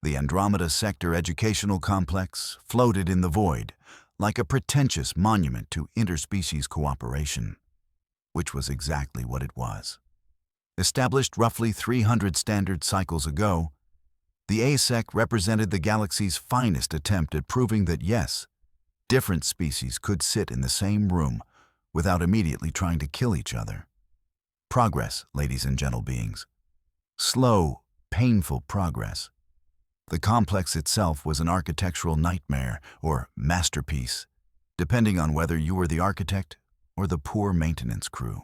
The Andromeda Sector Educational Complex floated in the void, like a pretentious monument to interspecies cooperation, which was exactly what it was. Established roughly 300 standard cycles ago, the ASEC represented the galaxy's finest attempt at proving that yes, different species could sit in the same room without immediately trying to kill each other. Progress, ladies and gentle beings. Slow, painful progress. The complex itself was an architectural nightmare or masterpiece, depending on whether you were the architect or the poor maintenance crew.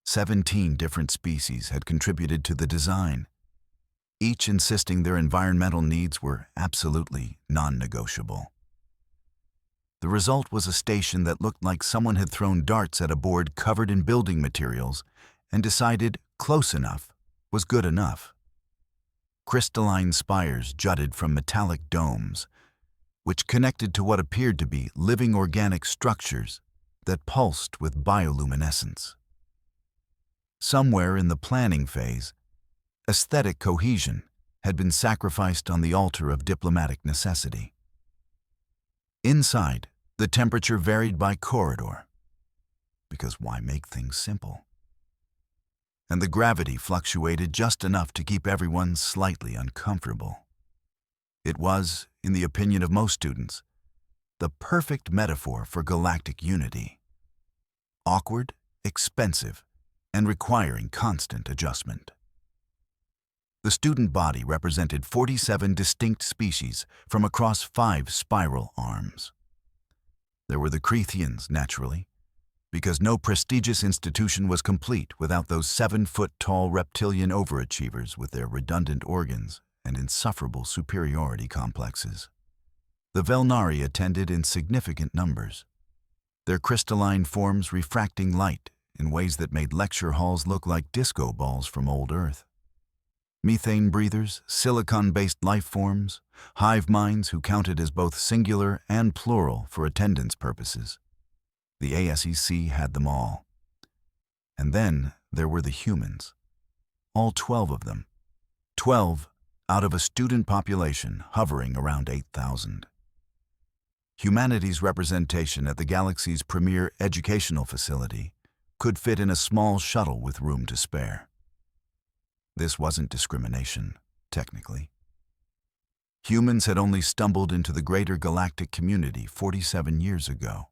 17 different species had contributed to the design, each insisting their environmental needs were absolutely non-negotiable. The result was a station that looked like someone had thrown darts at a board covered in building materials and decided close enough was good enough. Crystalline spires jutted from metallic domes, which connected to what appeared to be living organic structures that pulsed with bioluminescence. Somewhere in the planning phase, aesthetic cohesion had been sacrificed on the altar of diplomatic necessity. Inside, the temperature varied by corridor, because why make things simple? And the gravity fluctuated just enough to keep everyone slightly uncomfortable. It was, in the opinion of most students, the perfect metaphor for galactic unity. Awkward, expensive, and requiring constant adjustment. The student body represented 47 distinct species from across 5 spiral arms. There were the Crethians, naturally, because no prestigious institution was complete without those 7-foot-tall reptilian overachievers with their redundant organs and insufferable superiority complexes. The Velnari attended in significant numbers, their crystalline forms refracting light in ways that made lecture halls look like disco balls from old Earth. Methane breathers, silicon-based life forms, hive minds who counted as both singular and plural for attendance purposes. The ASEC had them all. And then there were the humans. All 12 of them. 12 out of a student population hovering around 8,000. Humanity's representation at the galaxy's premier educational facility could fit in a small shuttle with room to spare. This wasn't discrimination, technically. Humans had only stumbled into the greater galactic community 47 years ago,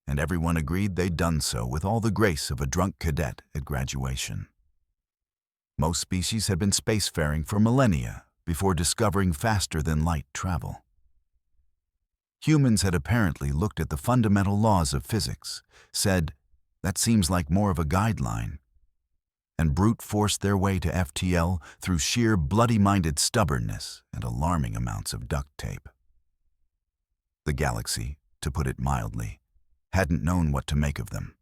and everyone agreed they'd done so with all the grace of a drunk cadet at graduation. Most species had been spacefaring for millennia before discovering faster-than-light travel. Humans had apparently looked at the fundamental laws of physics, said, "That seems like more of a guideline," and brute-forced their way to FTL through sheer bloody-minded stubbornness and alarming amounts of duct tape. The galaxy, to put it mildly, hadn't known what to make of them.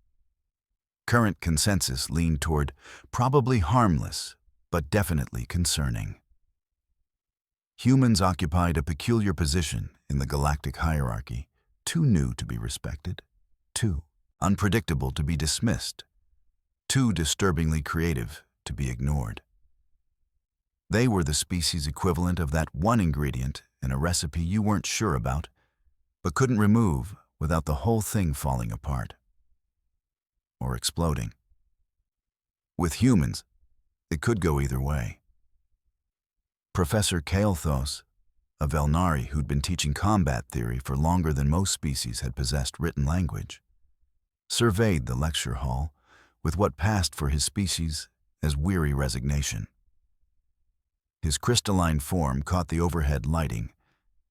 Current consensus leaned toward probably harmless, but definitely concerning. Humans occupied a peculiar position in the galactic hierarchy, too new to be respected, too unpredictable to be dismissed, too disturbingly creative to be ignored. They were the species equivalent of that one ingredient in a recipe you weren't sure about, but couldn't remove without the whole thing falling apart or exploding. With humans, it could go either way. Professor Kael'thos, a Velnari who'd been teaching combat theory for longer than most species had possessed written language, surveyed the lecture hall with what passed for his species as weary resignation. His crystalline form caught the overhead lighting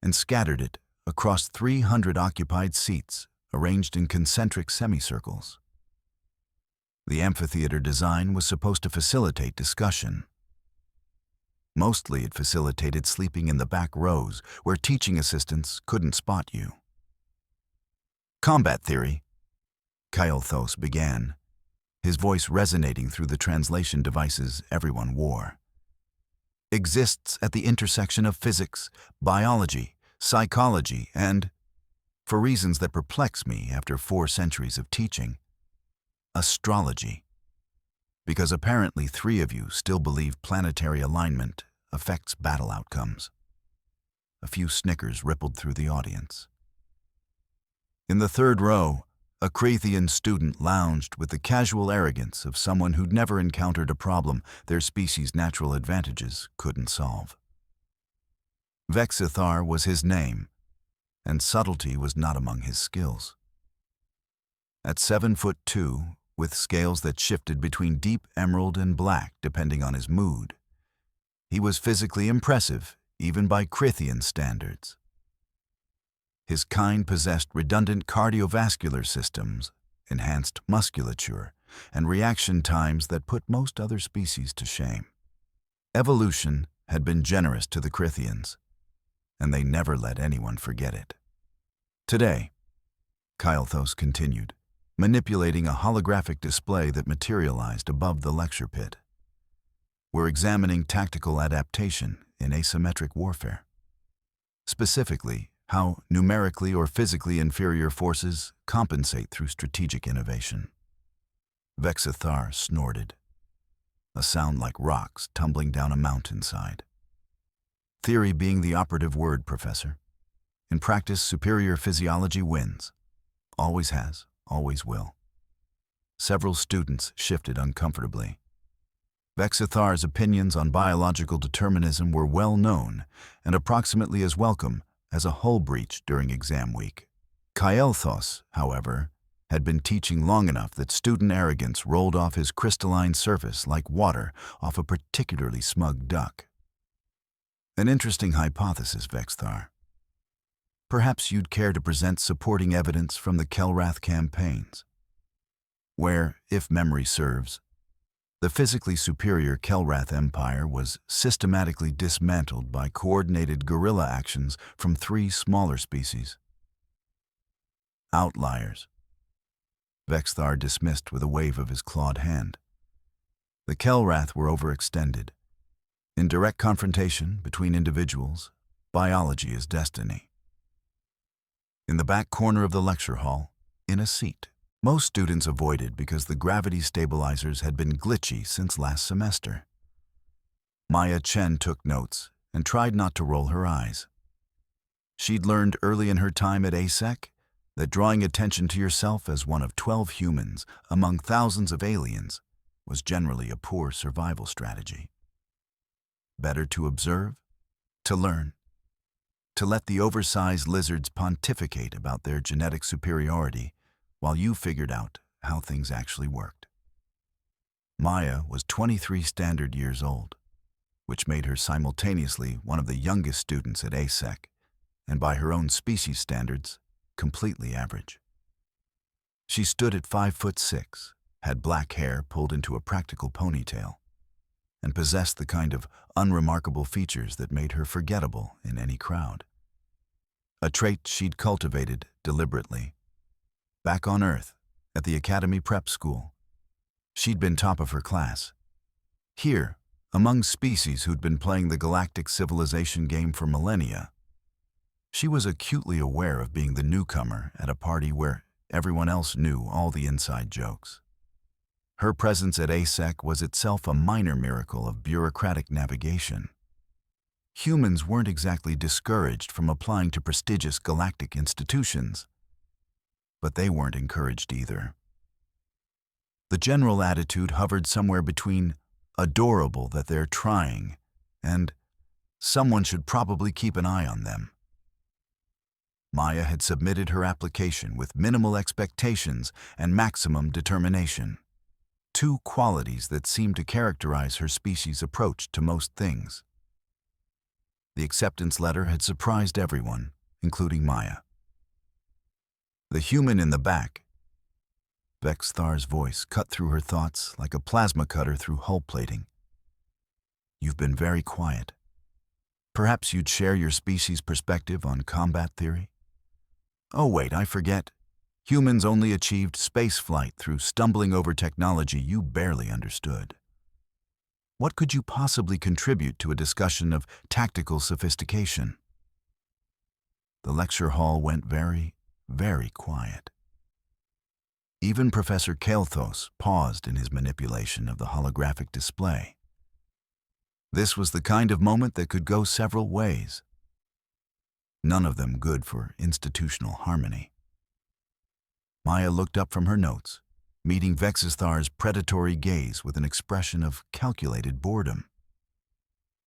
and scattered it across 300 occupied seats arranged in concentric semicircles. The amphitheater design was supposed to facilitate discussion. Mostly it facilitated sleeping in the back rows where teaching assistants couldn't spot you. Combat theory, Kael'thos began, his voice resonating through the translation devices everyone wore, exists at the intersection of physics, biology, psychology, and, for reasons that perplex me after 4 centuries of teaching, astrology. Because apparently 3 of you still believe planetary alignment affects battle outcomes. A few snickers rippled through the audience. In the third row, a Creathian student lounged with the casual arrogance of someone who'd never encountered a problem their species' natural advantages couldn't solve. Vexithar was his name, and subtlety was not among his skills. At 7'2", with scales that shifted between deep emerald and black depending on his mood, he was physically impressive, even by Creathian standards. His kind possessed redundant cardiovascular systems, enhanced musculature, and reaction times that put most other species to shame. Evolution had been generous to the Creathians, and they never let anyone forget it. Today, Kael'thas continued, manipulating a holographic display that materialized above the lecture pit. We're examining tactical adaptation in asymmetric warfare. Specifically, how numerically or physically inferior forces compensate through strategic innovation. Vexithar snorted, a sound like rocks tumbling down a mountainside. Theory being the operative word, Professor. In practice, superior physiology wins. Always has, always will. Several students shifted uncomfortably. Vexithar's opinions on biological determinism were well known and approximately as welcome as a hull breach during exam week. Kael'thas, however, had been teaching long enough that student arrogance rolled off his crystalline surface like water off a particularly smug duck. An interesting hypothesis, Vexithar. Perhaps you'd care to present supporting evidence from the Kelrath campaigns, where, if memory serves, the physically superior Kelrath Empire was systematically dismantled by coordinated guerrilla actions from 3 smaller species. Outliers. Vexithar dismissed with a wave of his clawed hand. The Kelrath were overextended. In direct confrontation between individuals, biology is destiny. In the back corner of the lecture hall, in a seat, most students avoided because the gravity stabilizers had been glitchy since last semester. Maya Chen took notes and tried not to roll her eyes. She'd learned early in her time at ASEC that drawing attention to yourself as one of 12 humans among thousands of aliens was generally a poor survival strategy. Better to observe, to learn, to let the oversized lizards pontificate about their genetic superiority while you figured out how things actually worked. Maya was 23 standard years old, which made her simultaneously one of the youngest students at ASEC, and by her own species standards, completely average. She stood at 5'6", had black hair pulled into a practical ponytail, and possessed the kind of unremarkable features that made her forgettable in any crowd. A trait she'd cultivated deliberately. Back on Earth, at the Academy Prep School, she'd been top of her class. Here, among species who'd been playing the galactic civilization game for millennia, she was acutely aware of being the newcomer at a party where everyone else knew all the inside jokes. Her presence at ASEC was itself a minor miracle of bureaucratic navigation. Humans weren't exactly discouraged from applying to prestigious galactic institutions, but they weren't encouraged either. The general attitude hovered somewhere between adorable that they're trying and someone should probably keep an eye on them. Maya had submitted her application with minimal expectations and maximum determination, 2 qualities that seemed to characterize her species' approach to most things. The acceptance letter had surprised everyone, including Maya. The human in the back. Vexithar's voice cut through her thoughts like a plasma cutter through hull plating. You've been very quiet. Perhaps you'd share your species' perspective on combat theory? Oh wait, I forget. Humans only achieved space flight through stumbling over technology you barely understood. What could you possibly contribute to a discussion of tactical sophistication? The lecture hall went very, very quiet. Even Professor Kael'thas paused in his manipulation of the holographic display. This was the kind of moment that could go several ways, none of them good for institutional harmony. Maya looked up from her notes, meeting Vexithar's predatory gaze with an expression of calculated boredom.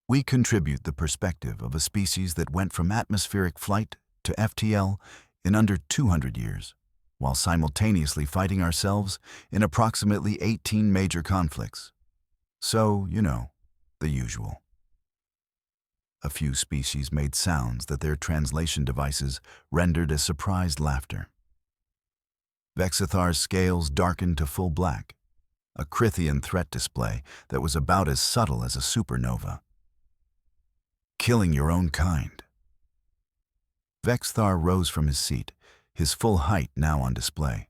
We contribute the perspective of a species that went from atmospheric flight to FTL in under 200 years, while simultaneously fighting ourselves in approximately 18 major conflicts. So, the usual. A few species made sounds that their translation devices rendered as surprised laughter. Vexithar's scales darkened to full black, a Crythian threat display that was about as subtle as a supernova. Killing your own kind. Vexithar rose from his seat, his full height now on display.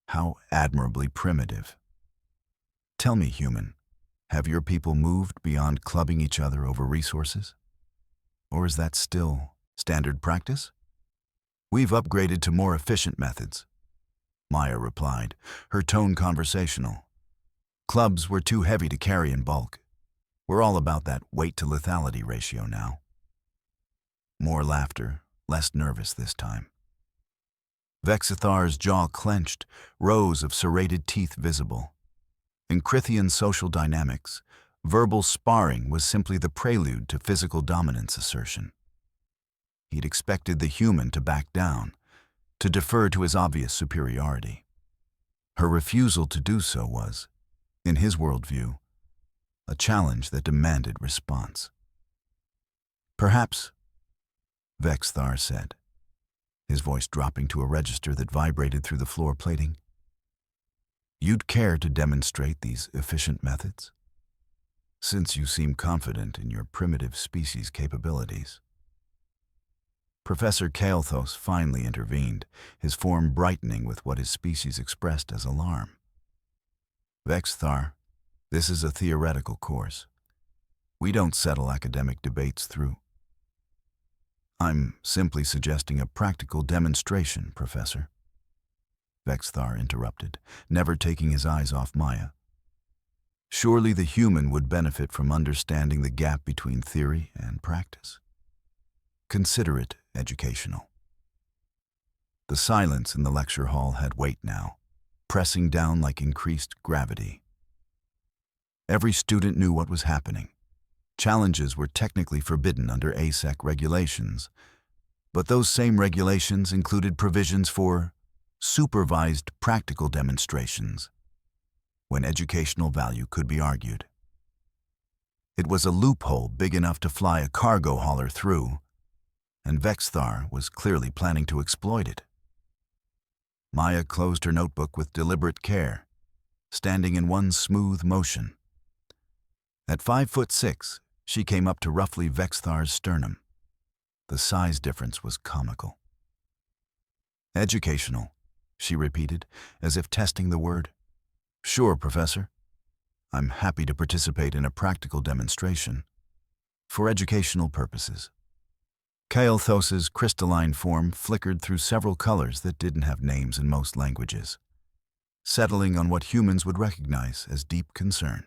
How admirably primitive. Tell me, human, have your people moved beyond clubbing each other over resources? Or is that still standard practice? We've upgraded to more efficient methods, Maya replied, her tone conversational. Clubs were too heavy to carry in bulk. We're all about that weight-to-lethality ratio now. More laughter, less nervous this time. Vexithar's jaw clenched, rows of serrated teeth visible. In Crythian social dynamics, verbal sparring was simply the prelude to physical dominance assertion. He'd expected the human to back down, to defer to his obvious superiority. Her refusal to do so was, in his worldview, a challenge that demanded response. Perhaps, Vexithar said, his voice dropping to a register that vibrated through the floor plating. You'd care to demonstrate these efficient methods? Since you seem confident in your primitive species' capabilities. Professor Kael'thos finally intervened, his form brightening with what his species expressed as alarm. Vexithar, this is a theoretical course. We don't settle academic debates through. I'm simply suggesting a practical demonstration, Professor. Vexithar interrupted, never taking his eyes off Maya. Surely the human would benefit from understanding the gap between theory and practice. Consider it educational. The silence in the lecture hall had weight now, pressing down like increased gravity. Every student knew what was happening. Challenges were technically forbidden under ASEC regulations, but those same regulations included provisions for supervised practical demonstrations, when educational value could be argued. It was a loophole big enough to fly a cargo hauler through, and Vexithar was clearly planning to exploit it. Maya closed her notebook with deliberate care, standing in one smooth motion. At 5'6", she came up to roughly Vexithar's sternum. The size difference was comical. Educational, she repeated, as if testing the word. Sure, Professor. I'm happy to participate in a practical demonstration. For educational purposes. Kael'thos's crystalline form flickered through several colors that didn't have names in most languages, settling on what humans would recognize as deep concern.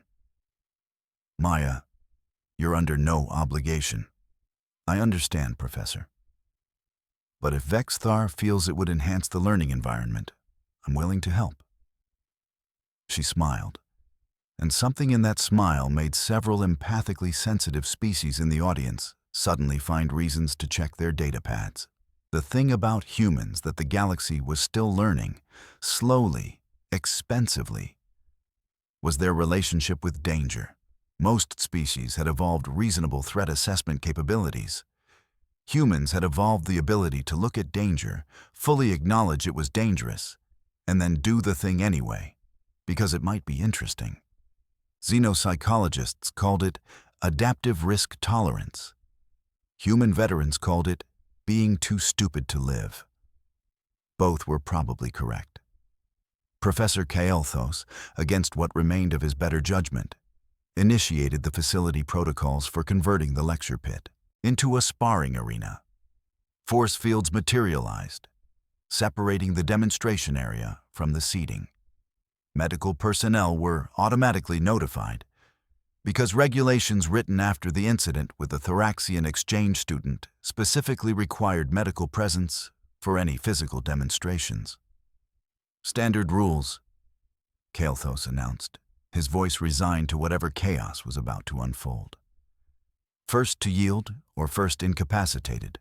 Maya, you're under no obligation. I understand, Professor. But if Vexithar feels it would enhance the learning environment, I'm willing to help. She smiled, and something in that smile made several empathically sensitive species in the audience suddenly find reasons to check their data pads. The thing about humans that the galaxy was still learning, slowly, expensively, was their relationship with danger. Most species had evolved reasonable threat assessment capabilities. Humans had evolved the ability to look at danger, fully acknowledge it was dangerous, and then do the thing anyway, because it might be interesting. Xenopsychologists called it adaptive risk tolerance. Human veterans called it being too stupid to live. Both were probably correct. Professor Kael'thos, against what remained of his better judgment, initiated the facility protocols for converting the lecture pit into a sparring arena. Force fields materialized, separating the demonstration area from the seating. Medical personnel were automatically notified, Because regulations written after the incident with the Thoraxian exchange student specifically required medical presence for any physical demonstrations. Standard rules, Kael'thas announced, his voice resigned to whatever chaos was about to unfold. First to yield or first incapacitated.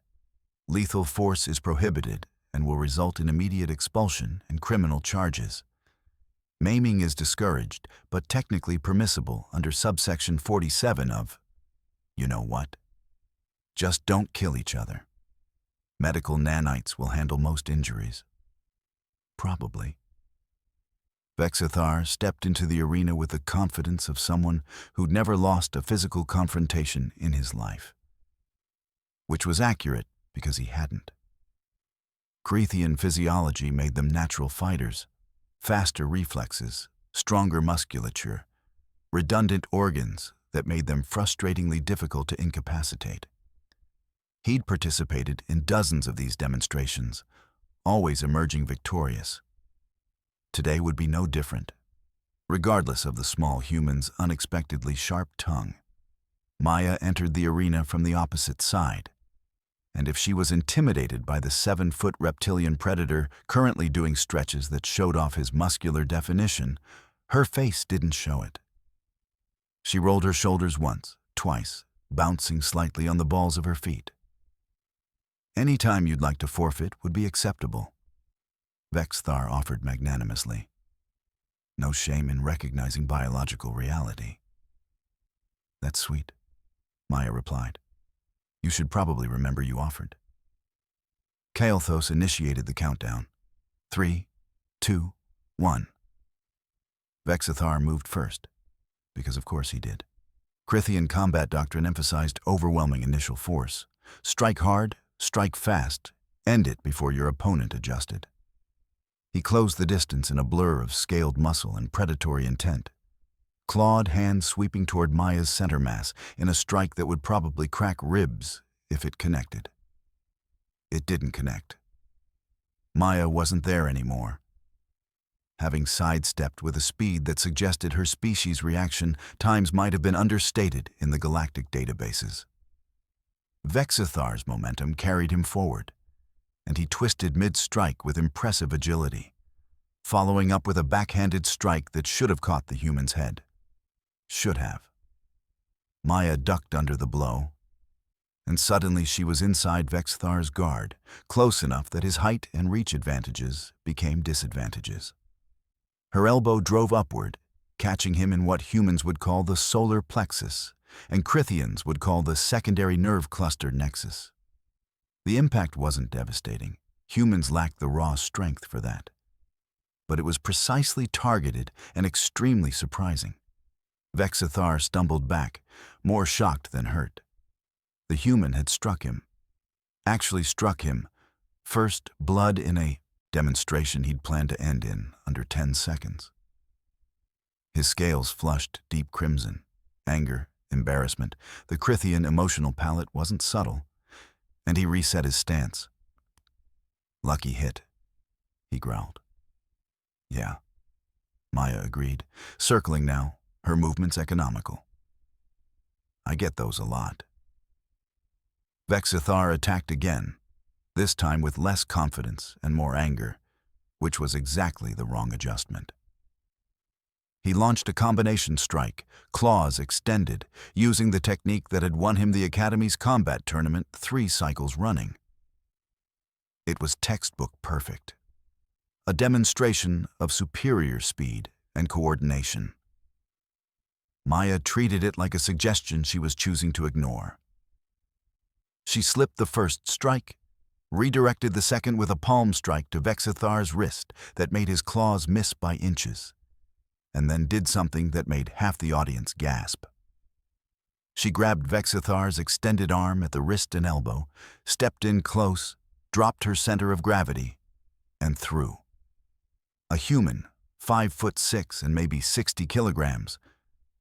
Lethal force is prohibited and will result in immediate expulsion and criminal charges. Maiming is discouraged, but technically permissible under subsection 47 of, you know what? Just don't kill each other. Medical nanites will handle most injuries. Probably. Vexithar stepped into the arena with the confidence of someone who'd never lost a physical confrontation in his life. Which was accurate because he hadn't. Creathian physiology made them natural fighters, faster reflexes, stronger musculature, redundant organs that made them frustratingly difficult to incapacitate. He'd participated in dozens of these demonstrations, always emerging victorious. Today would be no different, regardless of the small human's unexpectedly sharp tongue. Maya entered the arena from the opposite side, and if she was intimidated by the 7-foot reptilian predator currently doing stretches that showed off his muscular definition, her face didn't show it. She rolled her shoulders once, twice, bouncing slightly on the balls of her feet. Any time you'd like to forfeit would be acceptable, Vexthar offered magnanimously. No shame in recognizing biological reality. That's sweet, Maya replied. You should probably remember you offered. Kael'thas initiated the countdown. 3, 2, 1. Vexithar moved first, because of course he did. Crithian combat doctrine emphasized overwhelming initial force. Strike hard, strike fast, end it before your opponent adjusted. He closed the distance in a blur of scaled muscle and predatory intent. Clawed hand sweeping toward Maya's center mass in a strike that would probably crack ribs if it connected. It didn't connect. Maya wasn't there anymore. Having sidestepped with a speed that suggested her species' reaction times might have been understated in the galactic databases. Vexithar's momentum carried him forward, and he twisted mid-strike with impressive agility, following up with a backhanded strike that should have caught the human's head. Should have. Maya ducked under the blow, and suddenly she was inside Vexthar's guard, close enough that his height and reach advantages became disadvantages. Her elbow drove upward, catching him in what humans would call the solar plexus, and Crithians would call the secondary nerve cluster nexus. The impact wasn't devastating. Humans lacked the raw strength for that. But it was precisely targeted and extremely surprising. Vexithar stumbled back, more shocked than hurt. The human had struck him. Actually struck him. First blood in a demonstration he'd planned to end in under 10 seconds. His scales flushed deep crimson. Anger, embarrassment. The Crithian emotional palette wasn't subtle, and he reset his stance. Lucky hit, he growled. Yeah, Maya agreed, circling now, her movements economical. I get those a lot. Vexithar attacked again, this time with less confidence and more anger, which was exactly the wrong adjustment. He launched a combination strike, claws extended, using the technique that had won him the Academy's combat tournament 3 cycles running. It was textbook perfect. A demonstration of superior speed and coordination. Maya treated it like a suggestion she was choosing to ignore. She slipped the first strike, redirected the second with a palm strike to Vexithar's wrist that made his claws miss by inches, and then did something that made half the audience gasp. She grabbed Vexithar's extended arm at the wrist and elbow, stepped in close, dropped her center of gravity, and threw. A human, 5'6" and maybe 60 kilograms,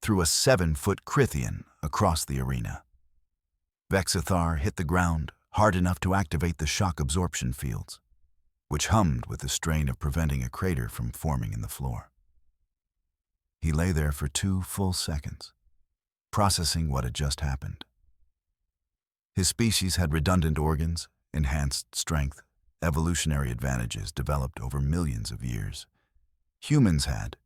threw a 7-foot Crithian across the arena. Vexithar hit the ground hard enough to activate the shock absorption fields, which hummed with the strain of preventing a crater from forming in the floor. He lay there for 2 full seconds, processing what had just happened. His species had redundant organs, enhanced strength, evolutionary advantages developed over millions of years. Humans had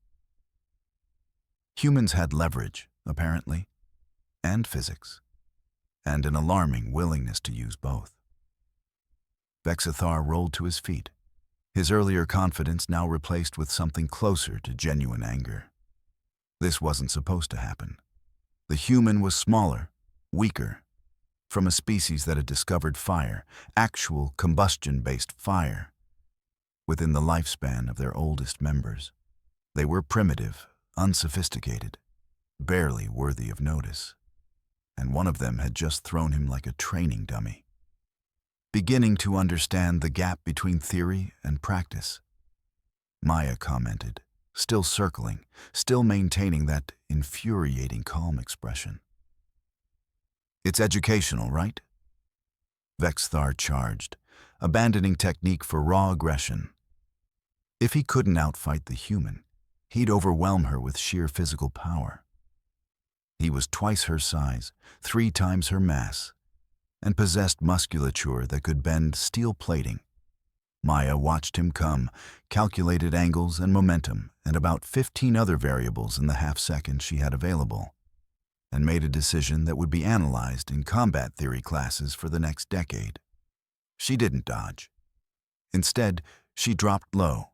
leverage, apparently, and physics, and an alarming willingness to use both. Vexithar rolled to his feet, his earlier confidence now replaced with something closer to genuine anger. This wasn't supposed to happen. The human was smaller, weaker, from a species that had discovered fire, actual combustion-based fire, within the lifespan of their oldest members. They were primitive, unsophisticated, barely worthy of notice, and one of them had just thrown him like a training dummy. Beginning to understand the gap between theory and practice, Maya commented, still circling, still maintaining that infuriating calm expression. It's educational, right? Vexithar charged, abandoning technique for raw aggression. If he couldn't outfight the human, he'd overwhelm her with sheer physical power. He was twice her size, 3 times her mass, and possessed musculature that could bend steel plating. Maya watched him come, calculated angles and momentum, and about 15 other variables in the half-second she had available, and made a decision that would be analyzed in combat theory classes for the next decade. She didn't dodge. Instead, she dropped low,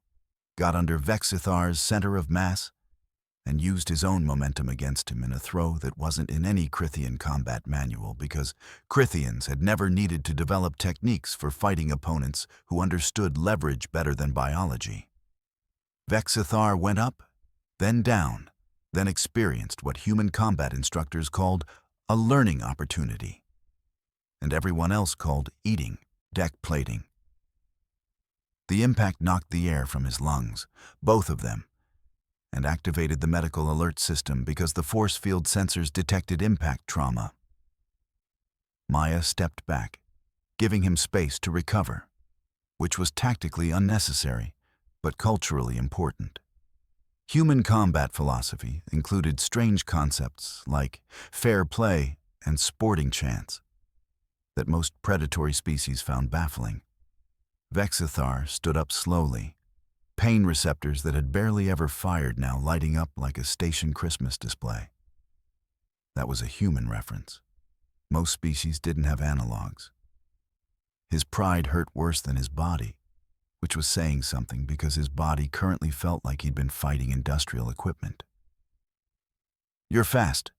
got under Vexithar's center of mass, and used his own momentum against him in a throw that wasn't in any Crithian combat manual because Crithians had never needed to develop techniques for fighting opponents who understood leverage better than biology. Vexithar went up, then down, then experienced what human combat instructors called a learning opportunity, and everyone else called eating, deck plating. The impact knocked the air from his lungs, both of them, and activated the medical alert system because the force field sensors detected impact trauma. Maya stepped back, giving him space to recover, which was tactically unnecessary, but culturally important. Human combat philosophy included strange concepts like fair play and sporting chance that most predatory species found baffling. Vexithar stood up slowly, pain receptors that had barely ever fired now lighting up like a station Christmas display. That was a human reference. Most species didn't have analogs. His pride hurt worse than his body, which was saying something because his body currently felt like he'd been fighting industrial equipment. You're fast,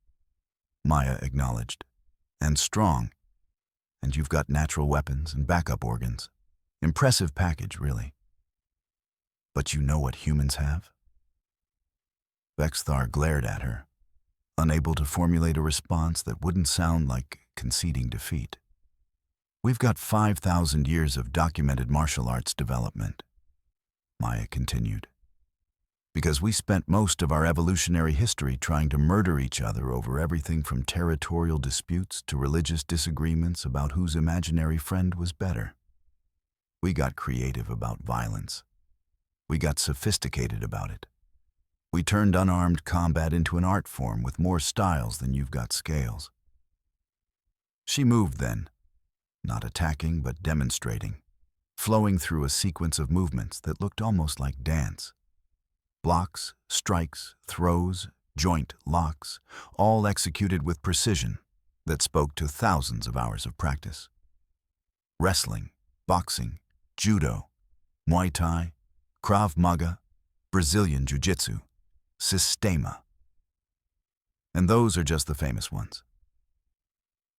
Maya acknowledged, and strong, and you've got natural weapons and backup organs. Impressive package, really. But you know what humans have? Vexithar glared at her, unable to formulate a response that wouldn't sound like conceding defeat. We've got 5,000 years of documented martial arts development, Maya continued, because we spent most of our evolutionary history trying to murder each other over everything from territorial disputes to religious disagreements about whose imaginary friend was better. We got creative about violence. We got sophisticated about it. We turned unarmed combat into an art form with more styles than you've got scales. She moved then, not attacking but demonstrating, flowing through a sequence of movements that looked almost like dance. Blocks, strikes, throws, joint locks, all executed with precision that spoke to thousands of hours of practice. Wrestling, boxing, judo, Muay Thai, Krav Maga, Brazilian Jiu-Jitsu, Sistema. And those are just the famous ones.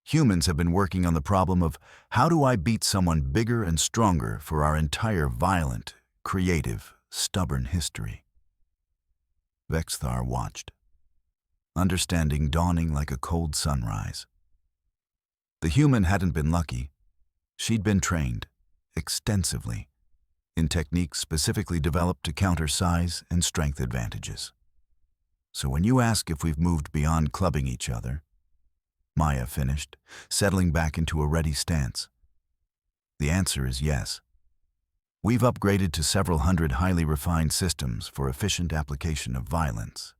Humans have been working on the problem of how do I beat someone bigger and stronger for our entire violent, creative, stubborn history. Vexithar watched, understanding dawning like a cold sunrise. The human hadn't been lucky. She'd been trained, extensively, in techniques specifically developed to counter size and strength advantages. So when you ask if we've moved beyond clubbing each other, Maya finished, settling back into a ready stance, the answer is yes. We've upgraded to several hundred highly refined systems for efficient application of violence.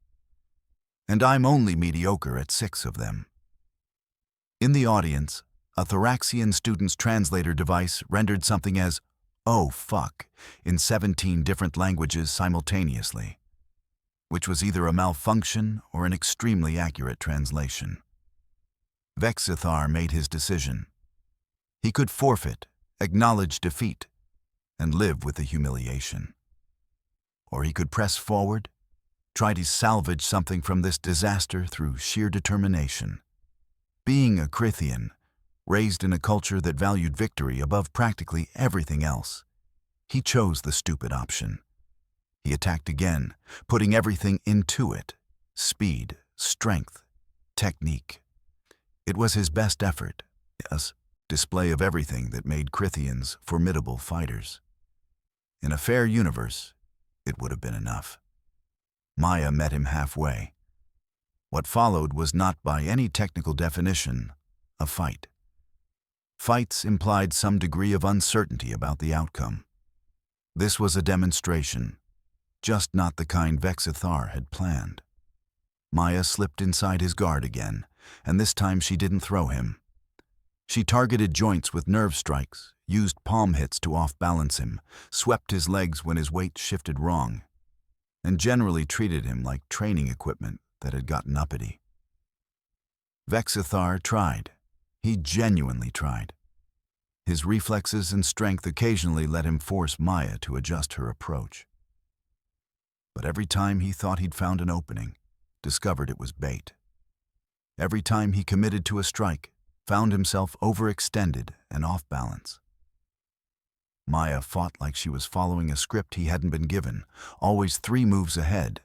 and I'm only mediocre at 6 of them." In the audience, a Thoraxian student's translator device rendered something as, "Oh, fuck," in 17 different languages simultaneously, which was either a malfunction or an extremely accurate translation. Vexithar made his decision. He could forfeit, acknowledge defeat, and live with the humiliation. Or he could press forward, try to salvage something from this disaster through sheer determination. Being a Crythian, raised in a culture that valued victory above practically everything else, he chose the stupid option. He attacked again, putting everything into it: speed, strength, technique. It was his best effort, a display of everything that made Crythians formidable fighters. In a fair universe, it would have been enough. Maya met him halfway. What followed was not by any technical definition a fight. Fights implied some degree of uncertainty about the outcome. This was a demonstration, just not the kind Vexithar had planned. Maya slipped inside his guard again, and this time she didn't throw him. She targeted joints with nerve strikes, used palm hits to off-balance him, swept his legs when his weight shifted wrong, and generally treated him like training equipment that had gotten uppity. Vexithar tried. He genuinely tried. His reflexes and strength occasionally let him force Maya to adjust her approach. But every time he thought he'd found an opening, discovered it was bait. Every time he committed to a strike, found himself overextended and off balance. Maya fought like she was following a script he hadn't been given, always 3 moves ahead,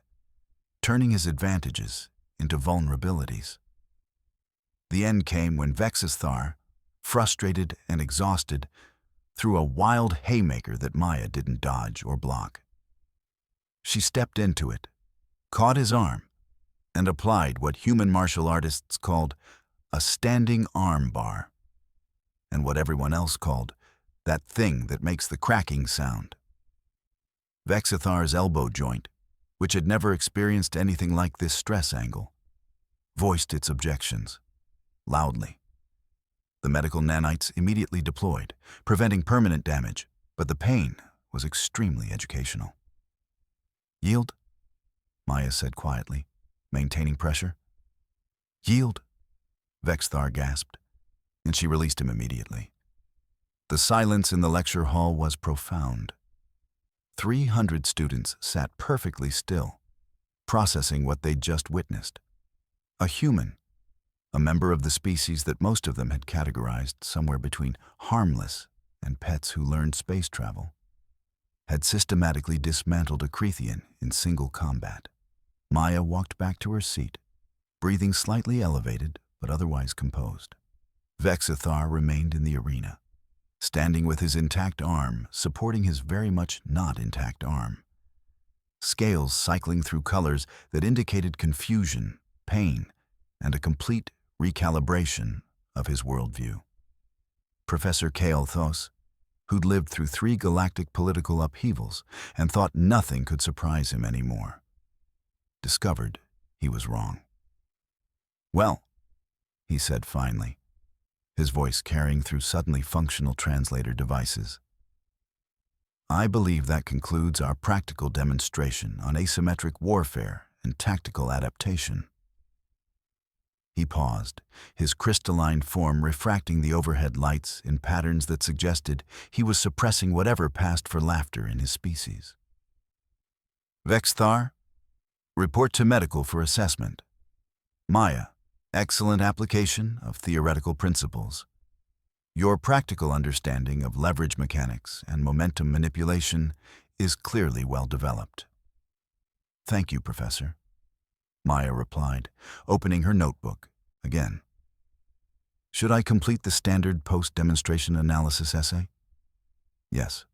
turning his advantages into vulnerabilities. The end came when Vexithar, frustrated and exhausted, threw a wild haymaker that Maya didn't dodge or block. She stepped into it, caught his arm, and applied what human martial artists called a standing arm bar, and what everyone else called that thing that makes the cracking sound. Vexithar's elbow joint, which had never experienced anything like this stress angle, voiced its objections, loudly. The medical nanites immediately deployed, preventing permanent damage, but the pain was extremely educational. "Yield," Maya said quietly, maintaining pressure. "Yield," Vexithar gasped, and she released him immediately. The silence in the lecture hall was profound. 300 students sat perfectly still, processing what they'd just witnessed. A human, a member of the species that most of them had categorized somewhere between harmless and pets who learned space travel, had systematically dismantled a Crythian in single combat. Maya walked back to her seat, breathing slightly elevated but otherwise composed. Vexithar remained in the arena, standing with his intact arm supporting his very much not intact arm, scales cycling through colors that indicated confusion, pain, and a complete recalibration of his worldview. Professor Kael'thos, who'd lived through 3 galactic political upheavals and thought nothing could surprise him anymore, discovered he was wrong. "Well," he said finally, his voice carrying through suddenly functional translator devices, "I believe that concludes our practical demonstration on asymmetric warfare and tactical adaptation." He paused, his crystalline form refracting the overhead lights in patterns that suggested he was suppressing whatever passed for laughter in his species. "Vexithar, report to medical for assessment. Maya, excellent application of theoretical principles. Your practical understanding of leverage mechanics and momentum manipulation is clearly well developed." "Thank you, Professor," Maya replied, opening her notebook again. "Should I complete the standard post-demonstration analysis essay?" "Yes.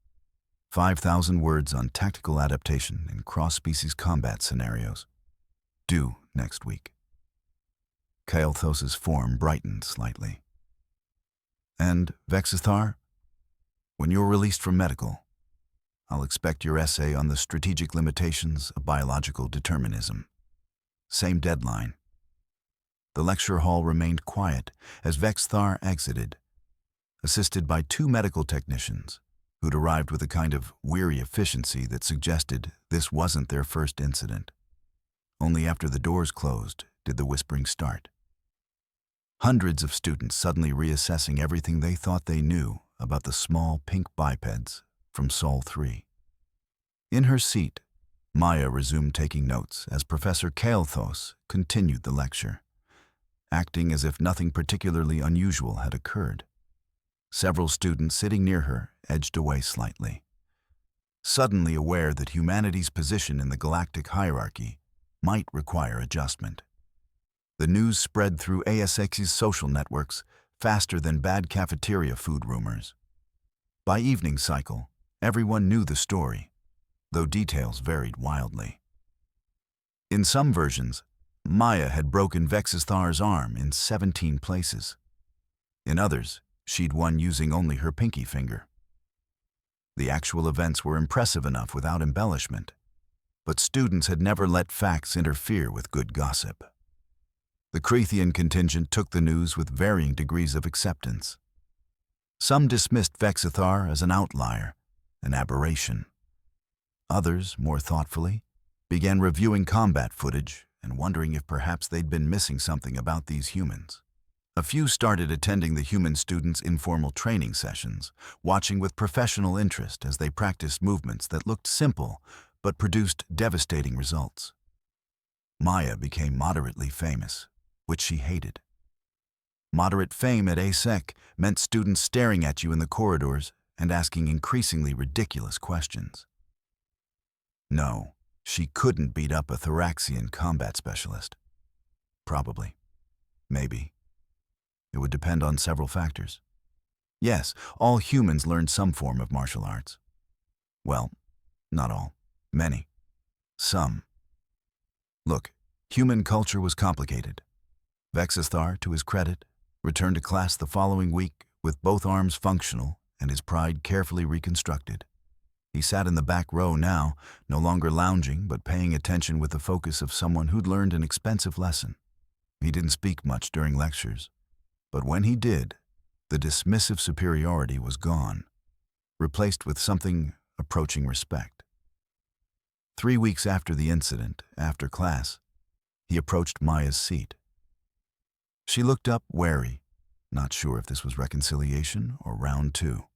5,000 words on tactical adaptation in cross-species combat scenarios. Due next week." Kael'thos's form brightened slightly. "And, Vexithar, when you're released from medical, I'll expect your essay on the strategic limitations of biological determinism." same deadline. The lecture hall remained quiet as Vexthar exited, assisted by 2 medical technicians who'd arrived with a kind of weary efficiency that suggested this wasn't their first incident. Only after the doors closed did the whispering start. Hundreds of students suddenly reassessing everything they thought they knew about the small pink bipeds from Sol 3. In her seat, Maya resumed taking notes as Professor Kael'thos continued the lecture, acting as if nothing particularly unusual had occurred. Several students sitting near her edged away slightly, suddenly aware that humanity's position in the galactic hierarchy might require adjustment. The news spread through ASX's social networks faster than bad cafeteria food rumors. By evening cycle, everyone knew the story, though details varied wildly. In some versions, Maya had broken Vexthar's arm in 17 places. In others, she'd won using only her pinky finger. The actual events were impressive enough without embellishment, but students had never let facts interfere with good gossip. The Creathian contingent took the news with varying degrees of acceptance. Some dismissed Vexthar as an outlier, an aberration. Others, more thoughtfully, began reviewing combat footage and wondering if perhaps they'd been missing something about these humans. A few started attending the human students' informal training sessions, watching with professional interest as they practiced movements that looked simple but produced devastating results. Maya became moderately famous, which she hated. Moderate fame at ASEC meant students staring at you in the corridors and asking increasingly ridiculous questions. No, she couldn't beat up a Thoraxian combat specialist. Probably. Maybe. It would depend on several factors. Yes, all humans learned some form of martial arts. Well, not all. Many. Some. Look, human culture was complicated. Vexthar, to his credit, returned to class the following week with both arms functional and his pride carefully reconstructed. He sat in the back row now, no longer lounging but paying attention with the focus of someone who'd learned an expensive lesson. He didn't speak much during lectures, but when he did, the dismissive superiority was gone, replaced with something approaching respect. 3 weeks after the incident, after class, he approached Maya's seat. She looked up wary, not sure if this was reconciliation or round 2.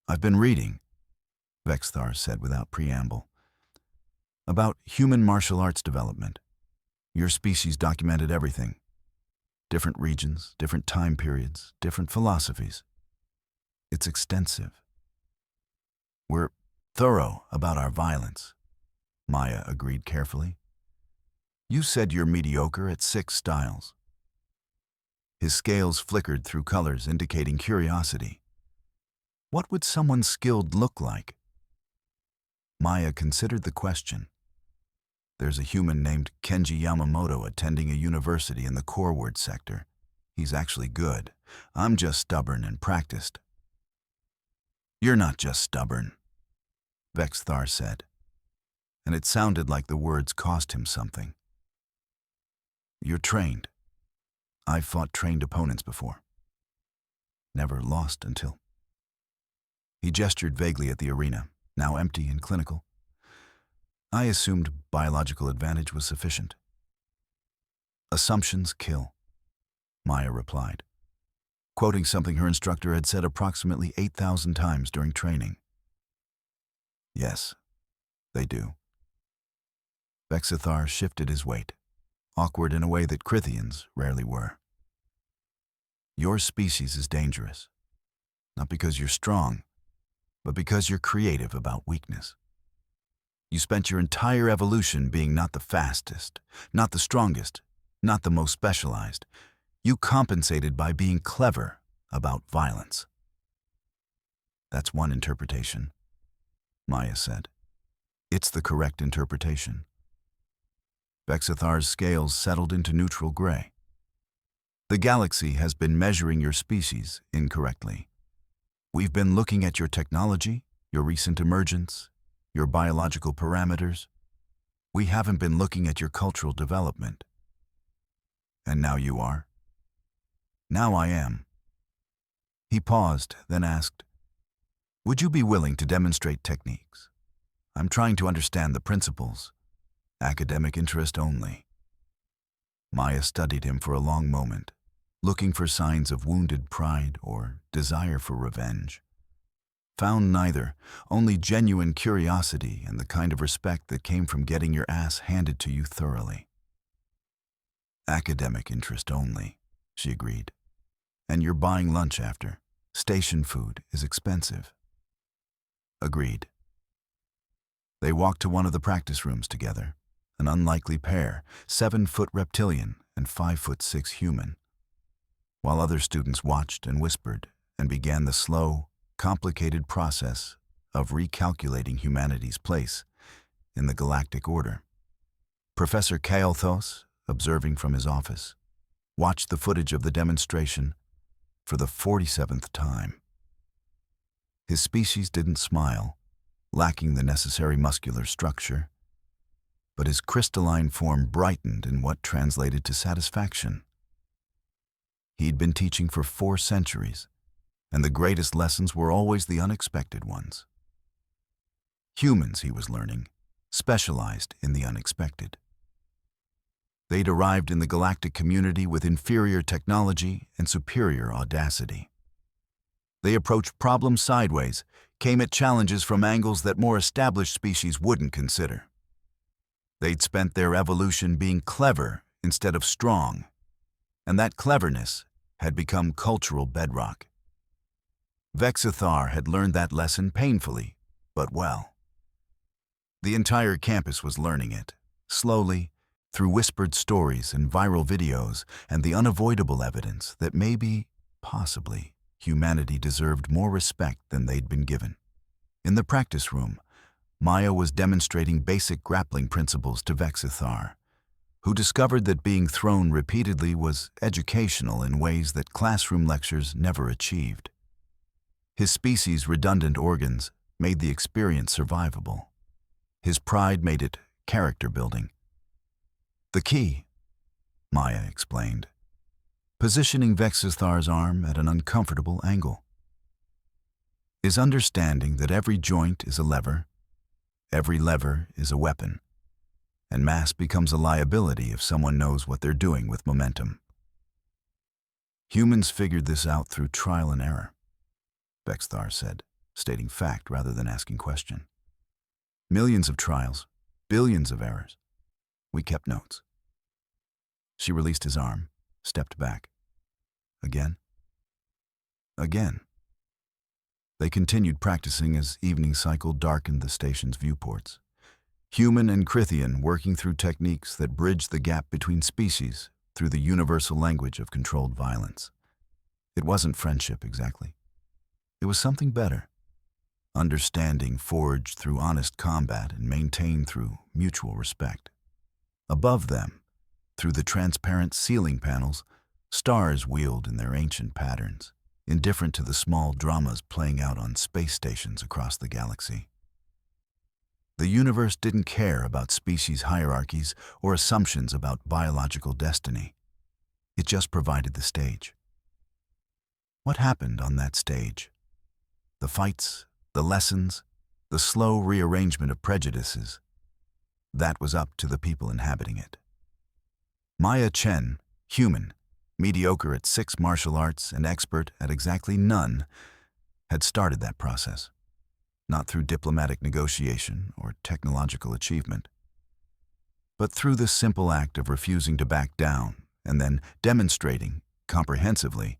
"I've been reading," Vexthar said without preamble, "about human martial arts development. Your species documented everything. Different regions, different time periods, different philosophies. It's extensive. We're thorough about our violence," Maya agreed carefully. "You said you're mediocre at 6 styles." His scales flickered through colors indicating curiosity. What would someone skilled look like? Maya considered the question. There's a human named Kenji Yamamoto attending a university in the Coreward sector. He's actually good. I'm just stubborn and practiced. "You're not just stubborn," Vexthar said, and it sounded like the words cost him something. "You're trained. I've fought trained opponents before. Never lost until..." He gestured vaguely at the arena, now empty and clinical. "I assumed biological advantage was sufficient." "Assumptions kill," Maya replied, quoting something her instructor had said approximately 8,000 times during training. "Yes, they do." Vexthar shifted his weight, awkward in a way that Crithians rarely were. "Your species is dangerous, not because you're strong, but because you're creative about weakness. You spent your entire evolution being not the fastest, not the strongest, not the most specialized. You compensated by being clever about violence." "That's one interpretation," Maya said. "It's the correct interpretation." Vexthar's scales settled into neutral gray. "The galaxy has been measuring your species incorrectly. We've been looking at your technology, your recent emergence, your biological parameters. We haven't been looking at your cultural development. And now you are? Now I am. He paused, then asked, would you be willing to demonstrate techniques? I'm trying to understand the principles. Academic interest only. Maya studied him for a long moment, looking for signs of wounded pride or desire for revenge. Found neither, only genuine curiosity and the kind of respect that came from getting your ass handed to you thoroughly. Academic interest only, she agreed. And you're buying lunch after. Station food is expensive. Agreed. They walked to one of the practice rooms together, an unlikely pair, 7-foot reptilian and 5'6" human, while other students watched and whispered and began the slow, complicated process of recalculating humanity's place in the galactic order. Professor Kael'thos, observing from his office, watched the footage of the demonstration for the 47th time. His species didn't smile, lacking the necessary muscular structure, but his crystalline form brightened in what translated to satisfaction. He'd been teaching for 4 centuries, and the greatest lessons were always the unexpected ones. Humans, he was learning, specialized in the unexpected. They'd arrived in the galactic community with inferior technology and superior audacity. They approached problems sideways, came at challenges from angles that more established species wouldn't consider. They'd spent their evolution being clever instead of strong, and that cleverness had become cultural bedrock. Vexithar had learned that lesson painfully, but well. The entire campus was learning it, slowly, through whispered stories and viral videos and the unavoidable evidence that maybe, possibly, humanity deserved more respect than they'd been given. In the practice room, Maya was demonstrating basic grappling principles to Vexithar, who discovered that being thrown repeatedly was educational in ways that classroom lectures never achieved. His species' redundant organs made the experience survivable. His pride made it character-building. The key, Maya explained, positioning Vexithar's arm at an uncomfortable angle, is understanding that every joint is a lever, every lever is a weapon, and mass becomes a liability if someone knows what they're doing with momentum. Humans figured this out through trial and error, Vexithar said, stating fact rather than asking question. Millions of trials, billions of errors. We kept notes. She released his arm, stepped back. Again. Again. They continued practicing as evening cycle darkened the station's viewports. Human and Crythian working through techniques that bridged the gap between species through the universal language of controlled violence. It wasn't friendship exactly. It was something better. Understanding forged through honest combat and maintained through mutual respect. Above them, through the transparent ceiling panels, stars wheeled in their ancient patterns, indifferent to the small dramas playing out on space stations across the galaxy. The universe didn't care about species hierarchies or assumptions about biological destiny. It just provided the stage. What happened on that stage? The fights, the lessons, the slow rearrangement of prejudices. That was up to the people inhabiting it. Maya Chen, human, mediocre at 6 martial arts and expert at exactly none, had started that process, not through diplomatic negotiation or technological achievement, but through the simple act of refusing to back down and then demonstrating, comprehensively,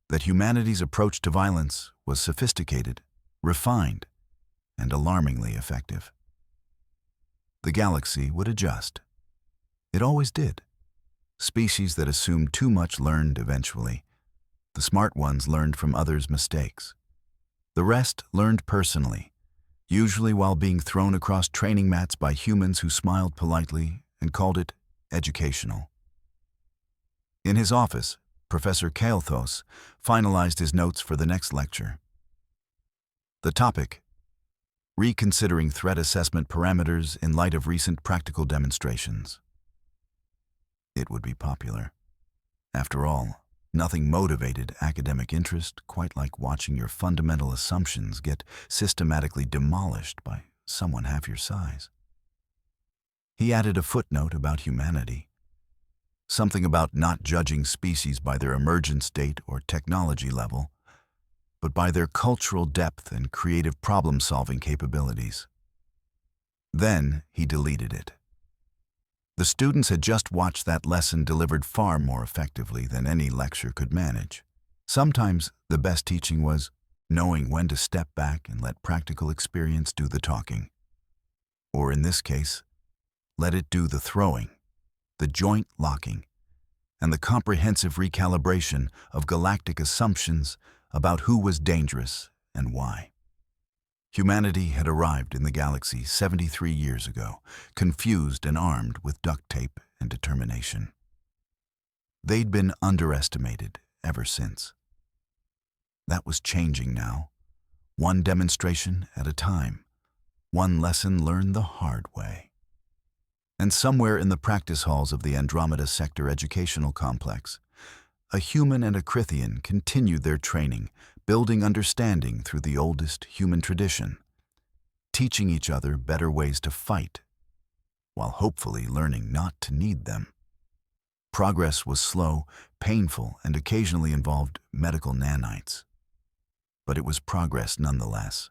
that humanity's approach to violence was sophisticated, refined, and alarmingly effective. The galaxy would adjust. It always did. Species that assumed too much learned eventually. The smart ones learned from others' mistakes. The rest learned personally, usually while being thrown across training mats by humans who smiled politely and called it educational. In his office, Professor Kael'thos finalized his notes for the next lecture. The topic, reconsidering threat assessment parameters in light of recent practical demonstrations. It would be popular. After all, nothing motivated academic interest quite like watching your fundamental assumptions get systematically demolished by someone half your size. He added a footnote about humanity, something about not judging species by their emergence date or technology level, but by their cultural depth and creative problem-solving capabilities. Then he deleted it. The students had just watched that lesson delivered far more effectively than any lecture could manage. Sometimes the best teaching was knowing when to step back and let practical experience do the talking. Or in this case, let it do the throwing, the joint locking, and the comprehensive recalibration of galactic assumptions about who was dangerous and why. Humanity had arrived in the galaxy 73 years ago, confused and armed with duct tape and determination. They'd been underestimated ever since. That was changing now, one demonstration at a time, one lesson learned the hard way. And somewhere in the practice halls of the Andromeda Sector Educational Complex, a human and a Crythian continued their training, building understanding through the oldest human tradition, teaching each other better ways to fight, while hopefully learning not to need them. Progress was slow, painful, and occasionally involved medical nanites. But it was progress nonetheless.